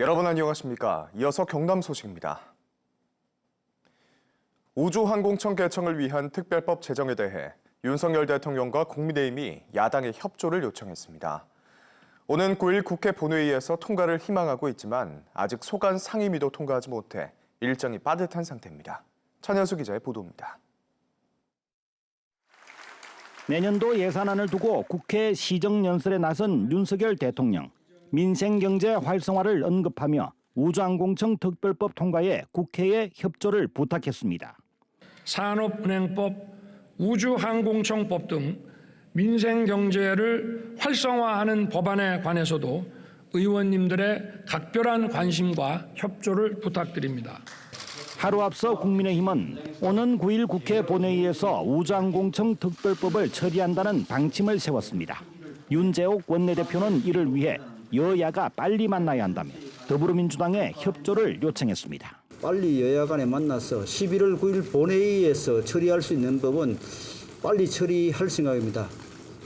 여러분 안녕하십니까? 이어서 경남 소식입니다. 우주항공청 개청을 위한 특별법 제정에 대해 윤석열 대통령과 국민의힘이 야당의 협조를 요청했습니다. 오는 9일 국회 본회의에서 통과를 희망하고 있지만 아직 소관 상임위도 통과하지 못해 일정이 빠듯한 상태입니다. 천현수 기자의 보도입니다. 내년도 예산안을 두고 국회 시정연설에 나선 윤석열 대통령. 민생경제 활성화를 언급하며 우주항공청 특별법 통과에 국회에 협조를 부탁했습니다. 산업은행법, 우주항공청법 등 민생경제를 활성화하는 법안에 관해서도 의원님들의 각별한 관심과 협조를 부탁드립니다. 하루 앞서 국민의힘은 오는 9일 국회 본회의에서 우주항공청 특별법을 처리한다는 방침을 세웠습니다. 윤재옥 원내대표는 이를 위해 여야가 빨리 만나야 한다며 더불어민주당에 협조를 요청했습니다. 빨리 여야 간에 만나서 11월 9일 본회의에서 처리할 수 있는 법은 빨리 처리할 생각입니다.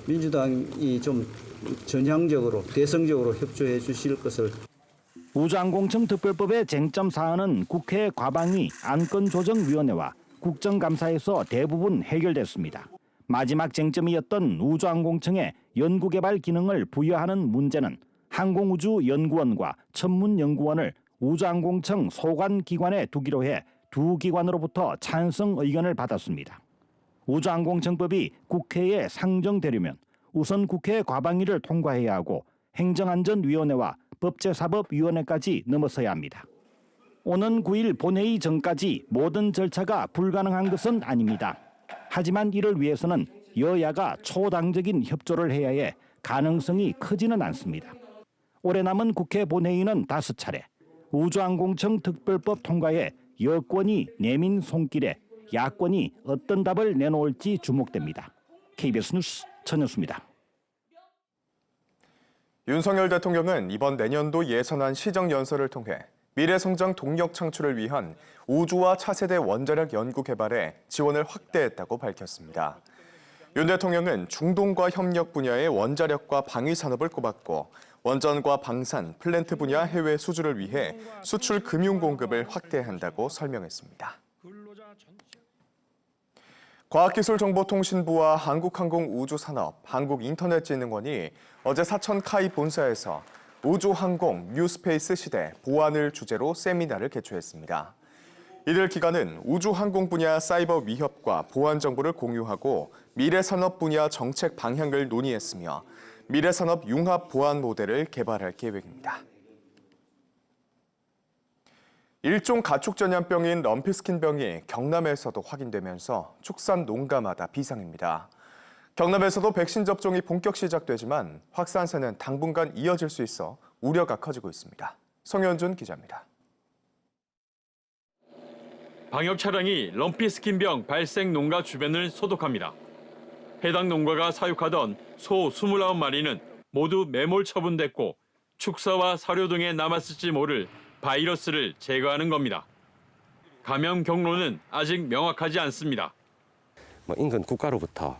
민주당이 좀 전향적으로, 대성적으로 협조해 주실 것을. 우주항공청 특별법의 쟁점 사안은 국회 과방위 안건조정위원회와 국정감사에서 대부분 해결됐습니다. 마지막 쟁점이었던 우주항공청의 연구개발 기능을 부여하는 문제는 항공우주연구원과 천문연구원을 우주항공청 소관기관에 두기로 해 두 기관으로부터 찬성 의견을 받았습니다. 우주항공청법이 국회에 상정되려면 우선 국회 과방위를 통과해야 하고 행정안전위원회와 법제사법위원회까지 넘어서야 합니다. 오는 9일 본회의 전까지 모든 절차가 불가능한 것은 아닙니다. 하지만 이를 위해서는 여야가 초당적인 협조를 해야 해 가능성이 크지는 않습니다. 올해 남은 국회 본회의는 5차례, 우주항공청 특별법 통과에 여권이 내민 손길에 야권이 어떤 답을 내놓을지 주목됩니다. KBS 뉴스 천현수입니다. 윤석열 대통령은 이번 내년도 예산안 시정연설을 통해 미래성장 동력 창출을 위한 우주와 차세대 원자력 연구 개발에 지원을 확대했다고 밝혔습니다. 윤 대통령은 중동과 협력 분야의 원자력과 방위 산업을 꼽았고 원전과 방산, 플랜트 분야 해외 수주를 위해 수출 금융 공급을 확대한다고 설명했습니다. 과학기술정보통신부와 한국항공우주산업, 한국인터넷진흥원이 어제 사천 카이 본사에서 우주항공, 뉴스페이스 시대 보안을 주제로 세미나를 개최했습니다. 이들 기관은 우주항공 분야 사이버 위협과 보안 정보를 공유하고 미래산업 분야 정책 방향을 논의했으며 미래산업 융합 보안 모델을 개발할 계획입니다. 일종 가축전염병인 럼피스킨병이 경남에서도 확인되면서 축산 농가마다 비상입니다. 경남에서도 백신 접종이 본격 시작되지만 확산세는 당분간 이어질 수 있어 우려가 커지고 있습니다. 송현준 기자입니다. 방역 차량이 럼피스킨병 발생 농가 주변을 소독합니다. 해당 농가가 사육하던 소 29마리는 모두 매몰 처분됐고 축사와 사료 등에 남았을지 모를 바이러스를 제거하는 겁니다. 감염 경로는 아직 명확하지 않습니다. 인근 국가로부터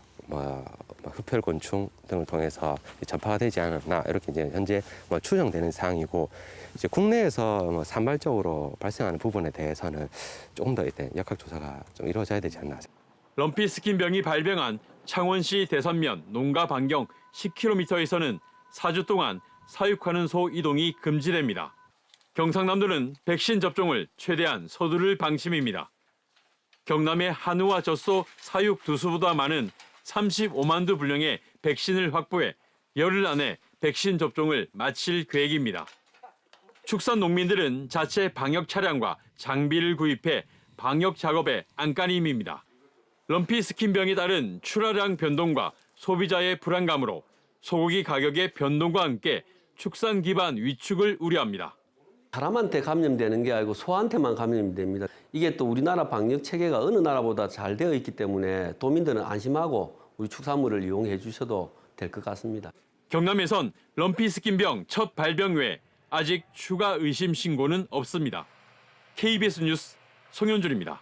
흡혈곤충 등을 통해서 전파가 되지 않았나 이렇게 이제 현재 추정되는 사항이고 이제 국내에서 산발적으로 발생하는 부분에 대해서는 조금 더 역학 조사가 좀 이루어져야 되지 않나. 럼피스킨병이 발병한 창원시 대산면 농가 반경 10km에서는 4주 동안 사육하는 소 이동이 금지됩니다. 경상남도는 백신 접종을 최대한 서두를 방침입니다. 경남의 한우와 젖소 사육 두수보다 많은 35만 두 분량의 백신을 확보해 열흘 안에 백신 접종을 마칠 계획입니다. 축산 농민들은 자체 방역 차량과 장비를 구입해 방역 작업에 안간힘입니다. 럼피스킨병에 따른 출하량 변동과 소비자의 불안감으로 소고기 가격의 변동과 함께 축산 기반 위축을 우려합니다. 사람한테 감염되는 게 아니고 소한테만 감염이 됩니다. 이게 또 우리나라 방역 체계가 어느 나라보다 잘 되어 있기 때문에 도민들은 안심하고 우리 축산물을 이용해 주셔도 될 것 같습니다. 경남에선 럼피스킨병 첫 발병 외에 아직 추가 의심 신고는 없습니다. KBS 뉴스 송현준입니다.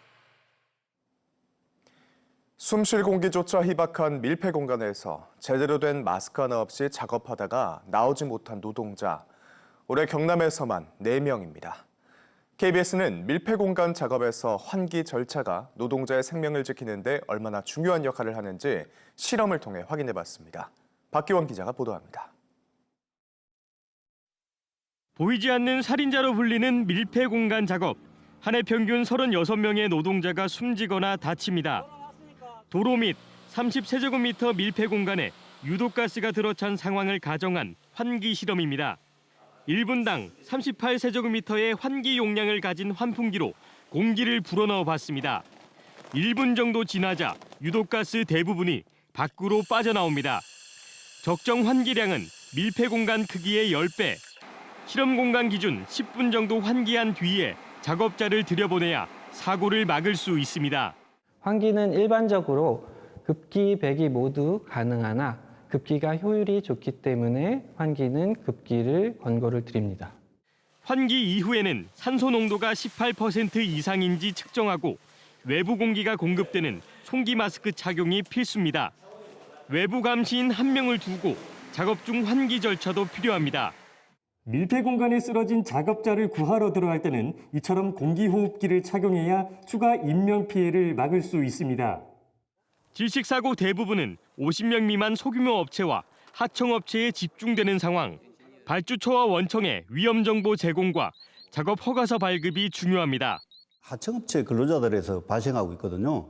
숨쉴 공기조차 희박한 밀폐 공간에서 제대로 된 마스크 하나 없이 작업하다가 나오지 못한 노동자. 올해 경남에서만 4명입니다. KBS는 밀폐 공간 작업에서 환기 절차가 노동자의 생명을 지키는 데 얼마나 중요한 역할을 하는지 실험을 통해 확인해봤습니다. 박기원 기자가 보도합니다. 보이지 않는 살인자로 불리는 밀폐 공간 작업. 한 해 평균 36명의 노동자가 숨지거나 다칩니다. 도로 및 30세제곱미터 밀폐 공간에 유독가스가 들어찬 상황을 가정한 환기 실험입니다. 1분당 38세제곱미터의 환기 용량을 가진 환풍기로 공기를 불어넣어 봤습니다. 1분 정도 지나자 유독가스 대부분이 밖으로 빠져나옵니다. 적정 환기량은 밀폐 공간 크기의 10배. 실험 공간 기준 10분 정도 환기한 뒤에 작업자를 들여보내야 사고를 막을 수 있습니다. 환기는 일반적으로 급기, 배기 모두 가능하나 급기가 효율이 좋기 때문에 환기는 급기를 권고를 드립니다. 환기 이후에는 산소 농도가 18% 이상인지 측정하고 외부 공기가 공급되는 송기 마스크 착용이 필수입니다. 외부 감시인 1명을 두고 작업 중 환기 절차도 필요합니다. 밀폐 공간에 쓰러진 작업자를 구하러 들어갈 때는 이처럼 공기호흡기를 착용해야 추가 인명 피해를 막을 수 있습니다. 질식사고 대부분은 50명 미만 소규모 업체와 하청업체에 집중되는 상황. 발주처와 원청의 위험 정보 제공과 작업 허가서 발급이 중요합니다. 하청업체 근로자들에서 발생하고 있거든요.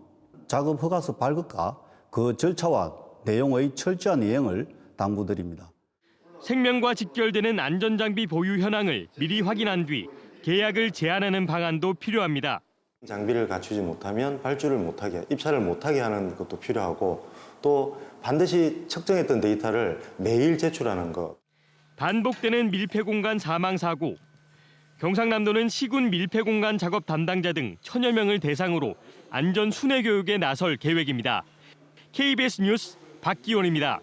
작업 허가서 발급과 그 절차와 내용의 철저한 이행을 당부드립니다. 생명과 직결되는 안전장비 보유 현황을 미리 확인한 뒤 계약을 제한하는 방안도 필요합니다. 장비를 갖추지 못하면 발주를 못하게, 입찰을 못하게 하는 것도 필요하고 또 반드시 측정했던 데이터를 매일 제출하는 것. 반복되는 밀폐공간 사망사고. 경상남도는 시군 밀폐공간 작업 담당자 등 1000여 명을 대상으로 안전 순회 교육에 나설 계획입니다. KBS 뉴스 박기원입니다.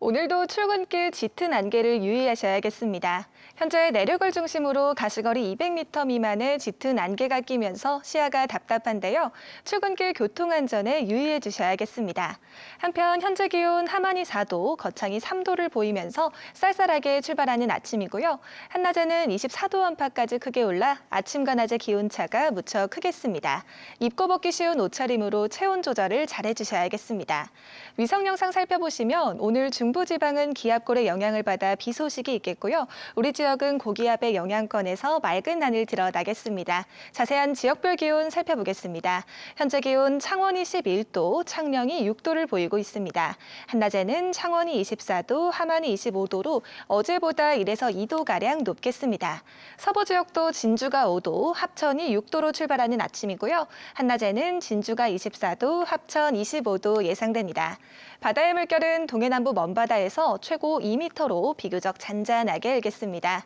오늘도 출근길 짙은 안개를 유의하셔야겠습니다. 현재 내륙을 중심으로 가시거리 200m 미만의 짙은 안개가 끼면서 시야가 답답한데요. 출근길 교통안전에 유의해 주셔야겠습니다. 한편 현재 기온 함안이 4도, 거창이 3도를 보이면서 쌀쌀하게 출발하는 아침이고요. 한낮에는 24도 안팎까지 크게 올라 아침과 낮의 기온차가 무척 크겠습니다. 입고 벗기 쉬운 옷차림으로 체온 조절을 잘해 주셔야겠습니다. 위성 영상 살펴보시면 오늘 중부지방은 기압골의 영향을 받아 비 소식이 있겠고요. 우리 지역은 고기압의 영향권에서 맑은 하늘 드러나겠습니다. 자세한 지역별 기온 살펴보겠습니다. 현재 기온 창원이 11도, 창녕이 6도를 보이고 있습니다. 한낮에는 창원이 24도, 함안이 25도로 어제보다 1에서 2도가량 높겠습니다. 서부 지역도 진주가 5도, 합천이 6도로 출발하는 아침이고요. 한낮에는 진주가 24도, 합천 25도 예상됩니다. 바다의 물결은 동해남부 먼바다에서 최고 2m로 비교적 잔잔하게 일겠습니다.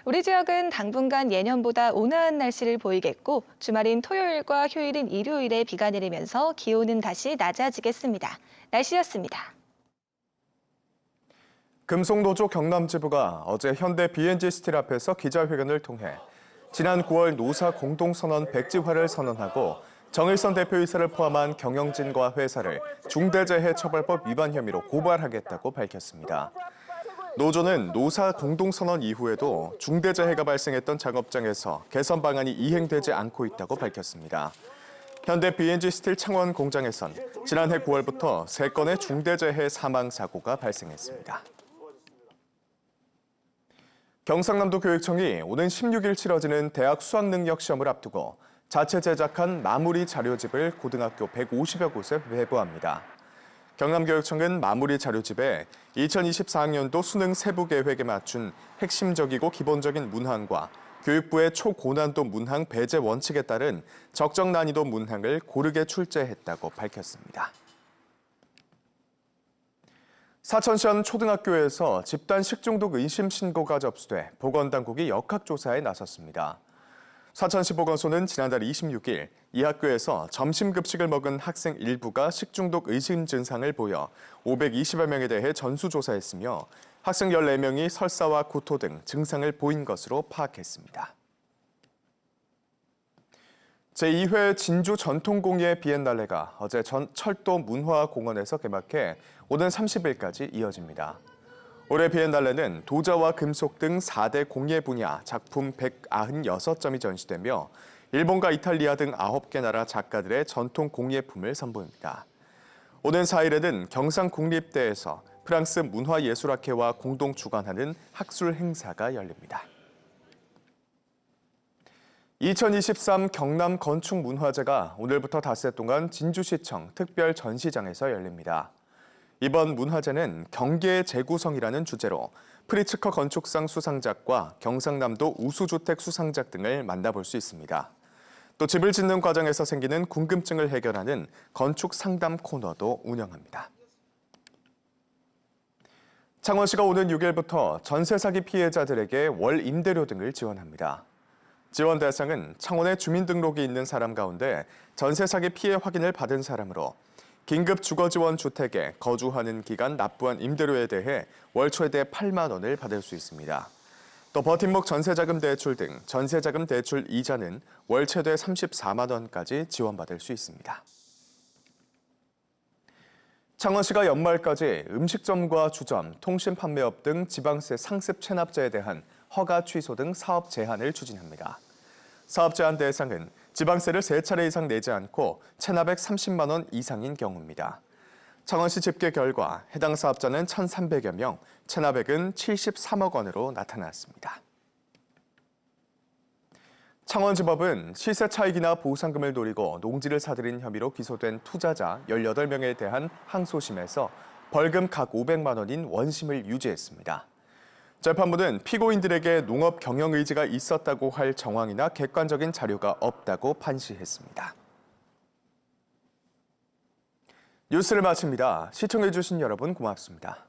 우리 지역은 당분간 예년보다 온화한 날씨를 보이겠고 주말인 토요일과 휴일인 일요일에 비가 내리면서 기온은 다시 낮아지겠습니다. 날씨였습니다. 금속노조 경남지부가 어제 현대 B&G 스틸 앞에서 기자회견을 통해 지난 9월 노사 공동선언 백지화를 선언하고 정일선 대표이사를 포함한 경영진과 회사를 중대재해처벌법 위반 혐의로 고발하겠다고 밝혔습니다. 노조는 노사 공동선언 이후에도 중대재해가 발생했던 작업장에서 개선 방안이 이행되지 않고 있다고 밝혔습니다. 현대 B&G 스틸 창원 공장에선 지난해 9월부터 3건의 중대재해 사망 사고가 발생했습니다. 경상남도 교육청이 오는 16일 치러지는 대학 수학능력 시험을 앞두고 자체 제작한 마무리 자료집을 고등학교 150여 곳에 배부합니다. 경남교육청은 마무리 자료집에 2024학년도 수능 세부 계획에 맞춘 핵심적이고 기본적인 문항과 교육부의 초고난도 문항 배제 원칙에 따른 적정 난이도 문항을 고르게 출제했다고 밝혔습니다. 사천시 한 초등학교에서 집단 식중독 의심 신고가 접수돼 보건당국이 역학조사에 나섰습니다. 사천시 보건소는 지난달 26일 이 학교에서 점심급식을 먹은 학생 일부가 식중독 의심 증상을 보여 520여 명에 대해 전수조사했으며 학생 14명이 설사와 구토 등 증상을 보인 것으로 파악했습니다. 제2회 진주 전통공예 비엔날레가 어제 철도 문화공원에서 개막해 오는 30일까지 이어집니다. 올해 비엔날레는 도자와 금속 등 4대 공예 분야 작품 196점이 전시되며 일본과 이탈리아 등 9개 나라 작가들의 전통 공예품을 선보입니다. 오는 4일에는 경상국립대에서 프랑스 문화예술학회와 공동 주관하는 학술 행사가 열립니다. 2023 경남 건축문화제가 오늘부터 닷새 동안 진주시청 특별 전시장에서 열립니다. 이번 문화제는 경계의 재구성이라는 주제로 프리츠커 건축상 수상작과 경상남도 우수주택 수상작 등을 만나볼 수 있습니다. 또 집을 짓는 과정에서 생기는 궁금증을 해결하는 건축 상담 코너도 운영합니다. 창원시가 오는 6일부터 전세 사기 피해자들에게 월 임대료 등을 지원합니다. 지원 대상은 창원에 주민등록이 있는 사람 가운데 전세 사기 피해 확인을 받은 사람으로 긴급 주거지원 주택에 거주하는 기간 납부한 임대료에 대해 월 최대 8만 원을 받을 수 있습니다. 또 버팀목 전세자금 대출 등 전세자금 대출 이자는 월 최대 34만 원까지 지원받을 수 있습니다. 창원시가 연말까지 음식점과 주점, 통신 판매업 등 지방세 상습 체납자에 대한 허가 취소 등 사업 제한을 추진합니다. 사업 제한 대상은 지방세를 3차례 이상 내지 않고 체납액 30만 원 이상인 경우입니다. 창원시 집계 결과 해당 사업자는 1,300여 명, 체납액은 73억 원으로 나타났습니다. 창원지법은 시세 차익이나 보상금을 노리고 농지를 사들인 혐의로 기소된 투자자 18명에 대한 항소심에서 벌금 각 500만 원인 원심을 유지했습니다. 재판부는 피고인들에게 농업 경영 의지가 있었다고 할 정황이나 객관적인 자료가 없다고 판시했습니다. 뉴스를 마칩니다. 시청해주신 여러분 고맙습니다.